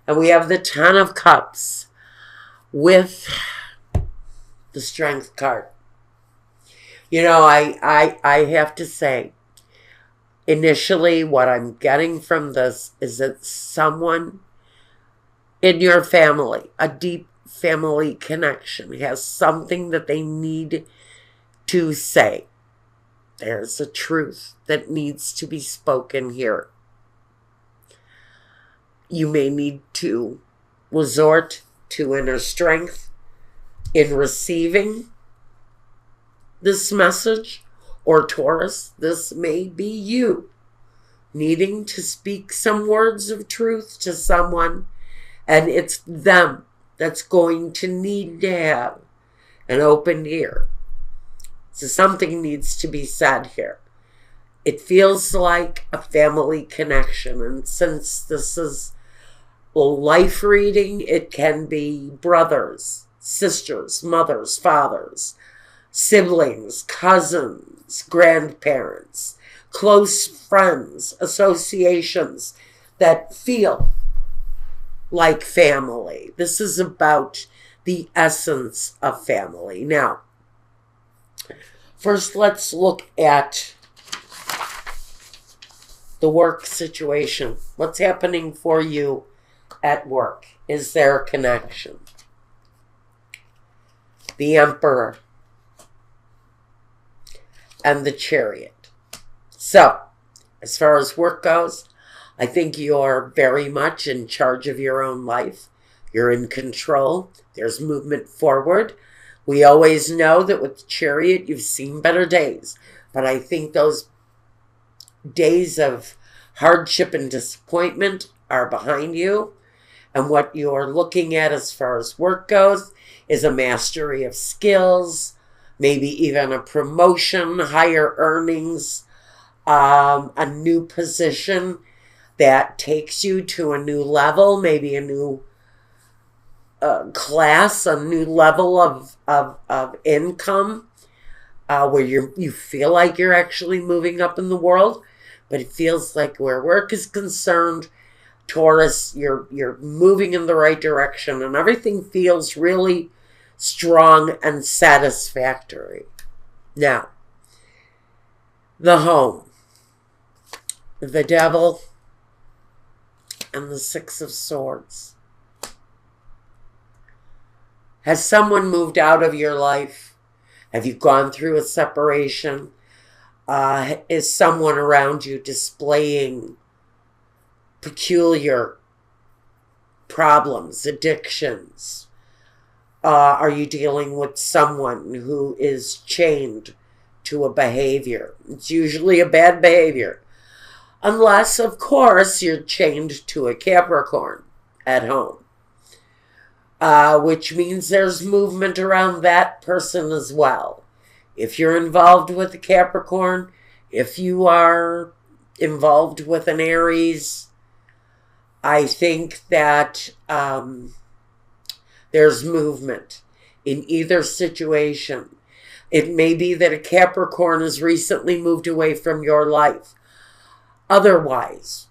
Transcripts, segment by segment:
And we have the Ten of Cups with the Strength card. You know, I have to say, initially what I'm getting from this is that someone in your family, a deep family connection, has something that they need to say. There's a truth that needs to be spoken here. You may need to resort to inner strength in receiving this message, or Taurus, this may be you needing to speak some words of truth to someone, and it's them that's going to need to have an open ear. So something needs to be said here. It feels like a family connection, and since this is a life reading, it can be brothers, sisters, mothers, fathers, siblings, cousins, grandparents, close friends, associations that feel like family. This is about the essence of family. Now, first let's look at the work situation. What's happening for you at work? Is there a connection? The Emperor and the Chariot. So, as far as work goes, I think you're very much in charge of your own life. You're in control. There's movement forward. We always know that with the Chariot, you've seen better days. But I think those days of hardship and disappointment are behind you. And what you're looking at as far as work goes is a mastery of skills, maybe even a promotion, higher earnings, a new position that takes you to a new level, maybe a new class, a new level of income, where you feel like you're actually moving up in the world. But it feels like where work is concerned, Taurus, you're moving in the right direction, and everything feels really strong and satisfactory. Now, the home, the Devil, and the Six of Swords. Has someone moved out of your life? Have you gone through a separation? Is someone around you displaying peculiar problems, addictions? Are you dealing with someone who is chained to a behavior? It's usually a bad behavior. Unless, of course, you're chained to a Capricorn at home. Which means there's movement around that person as well. If you're involved with a Capricorn, if you are involved with an Aries, I think that there's movement in either situation. It may be that a Capricorn has recently moved away from your life. Otherwise,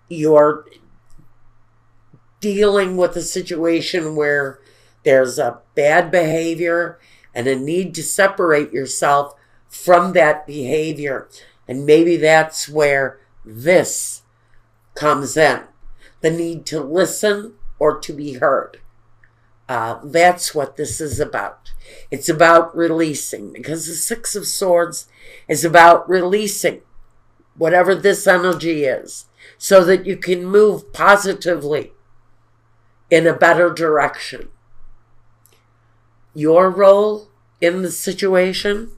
you're dealing with a situation where there's a bad behavior and a need to separate yourself from that behavior. And maybe that's where this comes in. The need to listen or to be heard. That's what this is about. It's about releasing, because the Six of Swords is about releasing whatever this energy is, so that you can move positively in a better direction. Your role in the situation,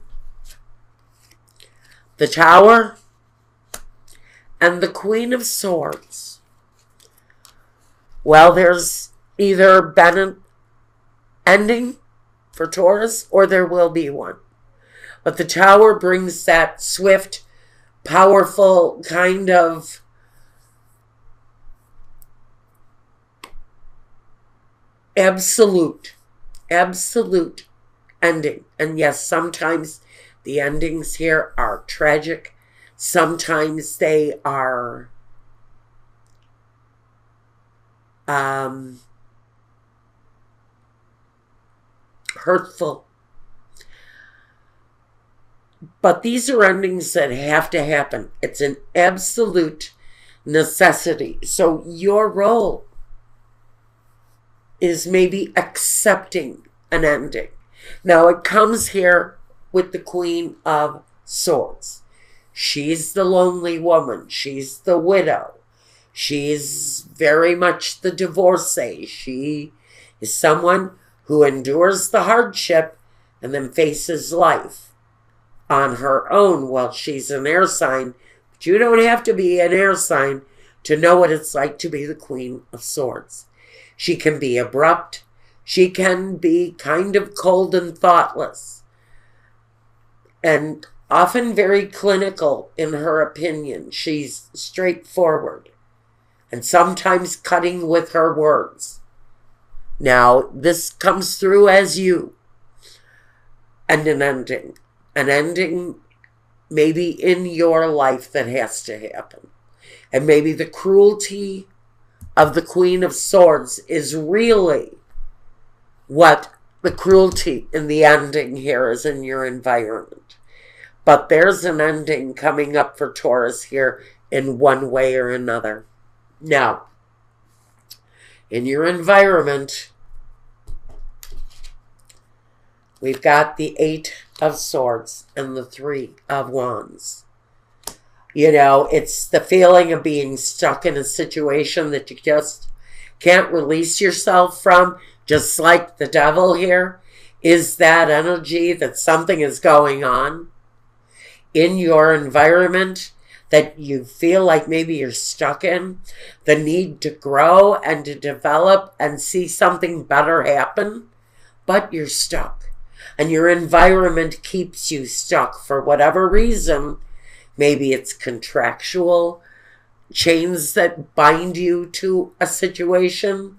the Tower, and the Queen of Swords. Well, there's either been an ending for Taurus, or there will be one. But the Tower brings that swift, powerful kind of absolute ending. And yes, sometimes the endings here are tragic. Sometimes they are hurtful. But these are endings that have to happen. It's an absolute necessity. So your role is maybe accepting an ending. Now it comes here with the Queen of Swords. She's the lonely woman. She's the widow. She's very much the divorcee. She is someone who endures the hardship and then faces life on her own. Well, she's an air sign, but you don't have to be an air sign to know what it's like to be the Queen of Swords. She can be abrupt. She can be kind of cold and thoughtless, and often very clinical in her opinion. She's straightforward and sometimes cutting with her words. Now, this comes through as you. And an ending. An ending maybe in your life that has to happen. And maybe the cruelty of the Queen of Swords is really what the cruelty in the ending here is in your environment. But there's an ending coming up for Taurus here in one way or another. Now, in your environment, we've got the 8 of Swords and the 3 of Wands. You know, it's the feeling of being stuck in a situation that you just can't release yourself from, just like the Devil here, is that energy that something is going on in your environment that you feel like maybe you're stuck in, the need to grow and to develop and see something better happen, but you're stuck. And your environment keeps you stuck for whatever reason. Maybe it's contractual chains that bind you to a situation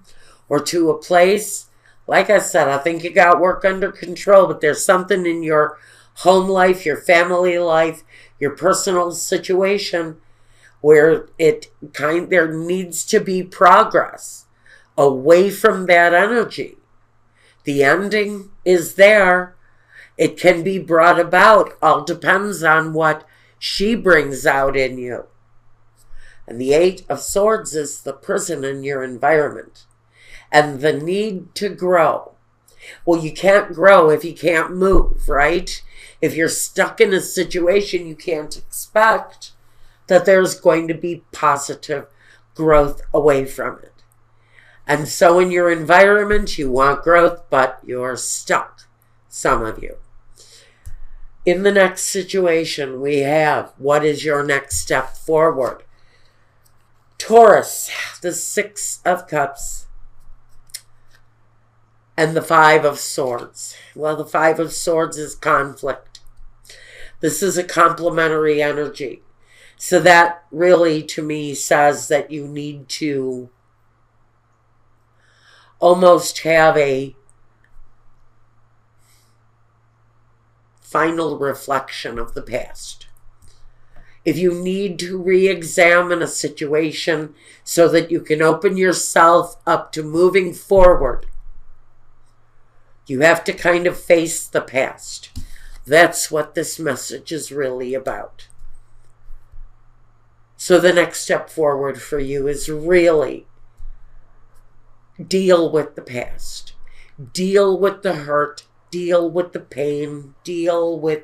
or to a place. Like I said, I think you got work under control, but there's something in your home life, your family life, your personal situation where there needs to be progress away from that energy. The ending is there. It can be brought about. All depends on what she brings out in you. And the 8 of Swords is the prison in your environment. And the need to grow. Well, you can't grow if you can't move, right? If you're stuck in a situation, you can't expect that there's going to be positive growth away from it. And so in your environment, you want growth, but you're stuck, some of you. In the next situation, we have, what is your next step forward? Taurus, the 6 of Cups, and the 5 of Swords. Well, the 5 of Swords is conflict. This is a complementary energy. So that really, to me, says that you need to almost have a final reflection of the past. If you need to re-examine a situation so that you can open yourself up to moving forward, you have to kind of face the past. That's what this message is really about. So the next step forward for you is really deal with the past. Deal with the hurt. Deal with the pain. Deal with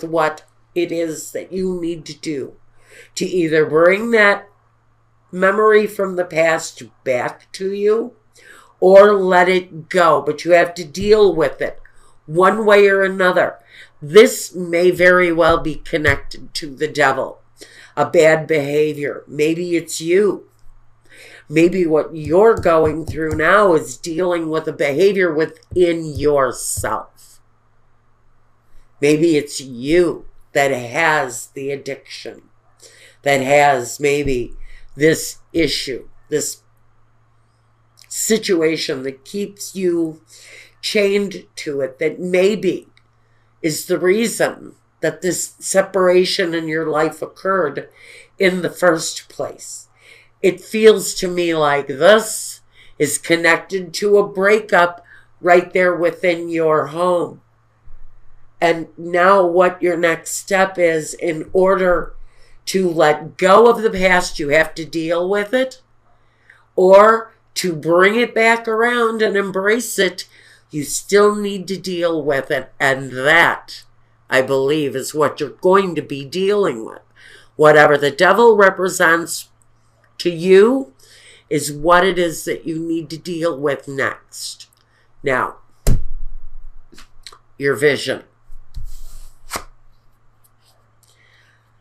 what it is that you need to do to either bring that memory from the past back to you or let it go. But you have to deal with it one way or another. This may very well be connected to the Devil, a bad behavior. Maybe it's you. Maybe what you're going through now is dealing with a behavior within yourself. Maybe it's you that has the addiction, that has maybe this issue, this situation that keeps you chained to it, that maybe is the reason that this separation in your life occurred in the first place. It feels to me like this is connected to a breakup right there within your home. And now what your next step is, in order to let go of the past, you have to deal with it, or to bring it back around and embrace it, you still need to deal with it. And that, I believe, is what you're going to be dealing with. Whatever the devil represents to you is what it is that you need to deal with next. Now, your vision.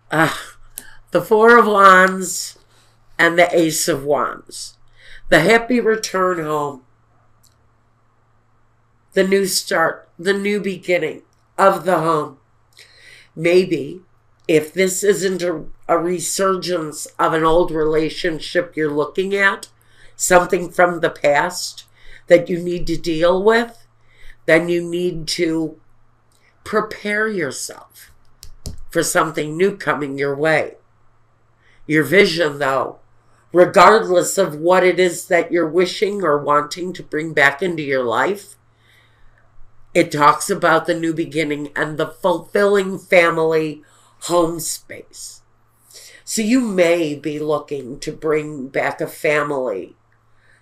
The Four of Wands and the Ace of Wands. The happy return home. The new start, the new beginning of the home. Maybe if this isn't a resurgence of an old relationship you're looking at, something from the past that you need to deal with, then you need to prepare yourself for something new coming your way. Your vision, though, regardless of what it is that you're wishing or wanting to bring back into your life, it talks about the new beginning and the fulfilling family home space. So you may be looking to bring back a family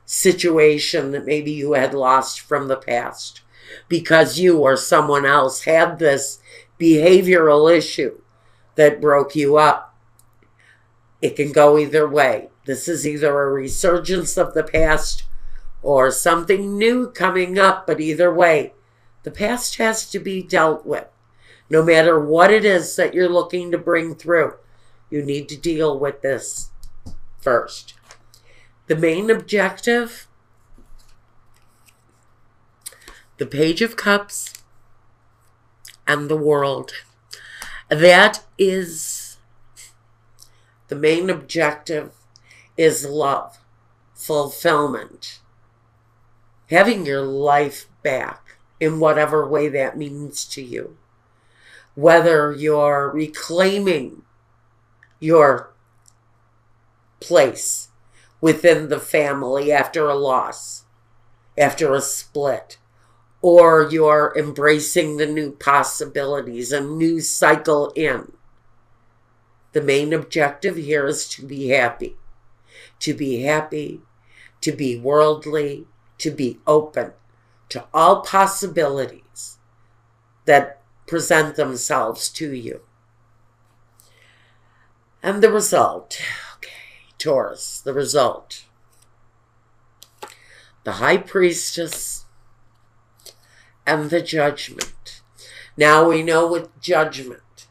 situation that maybe you had lost from the past because you or someone else had this behavioral issue that broke you up. It can go either way. This is either a resurgence of the past or something new coming up, but either way, the past has to be dealt with. No matter what it is that you're looking to bring through, you need to deal with this first. The main objective, the Page of Cups and the World. That is, the main objective is love, fulfillment, having your life back in whatever way that means to you. Whether you're reclaiming your place within the family after a loss, after a split, or you're embracing the new possibilities, a new cycle in. The main objective here is to be happy. To be happy, to be worldly, to be open to all possibilities that present themselves to you. And the result, okay, Taurus, the result. The High Priestess and the Judgment. Now we know with Judgment,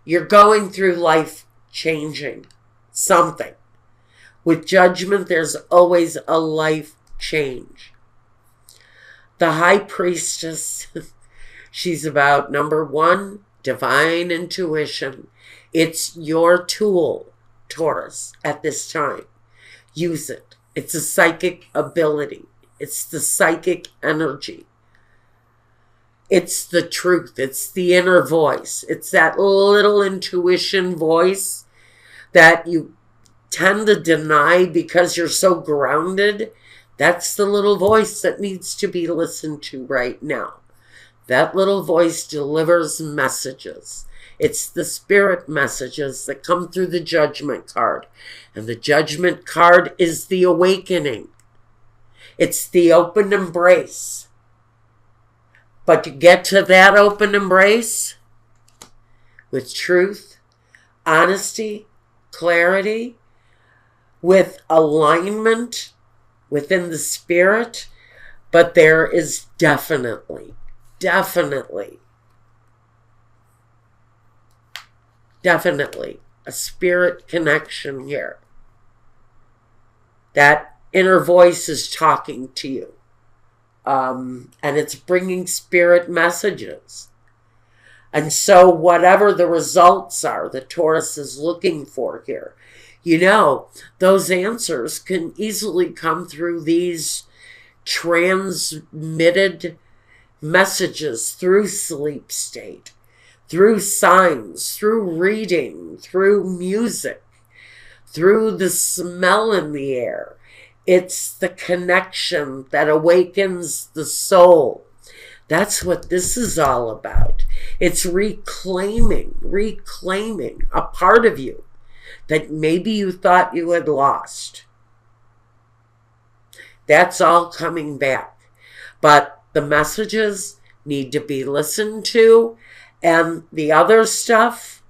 you're going through life changing something. With Judgment, there's always a life change. The High Priestess, she's about, number one, divine intuition. It's your tool, Taurus, at this time. Use it. It's a psychic ability. It's the psychic energy. It's the truth. It's the inner voice. It's that little intuition voice that you tend to deny because you're so grounded. That's the little voice that needs to be listened to right now. That little voice delivers messages. It's the spirit messages that come through the Judgment card. And the Judgment card is the awakening. It's the open embrace. But to get to that open embrace with truth, honesty, clarity, with alignment within the spirit, but there is definitely a spirit connection here. That inner voice is talking to you. And it's bringing spirit messages. And so whatever the results are that Taurus is looking for here, you know, those answers can easily come through these transmitted messages through sleep state, through signs, through reading, through music, through the smell in the air. It's the connection that awakens the soul. That's what this is all about. It's reclaiming a part of you that maybe you thought you had lost. That's all coming back. But the messages need to be listened to, and the other stuff,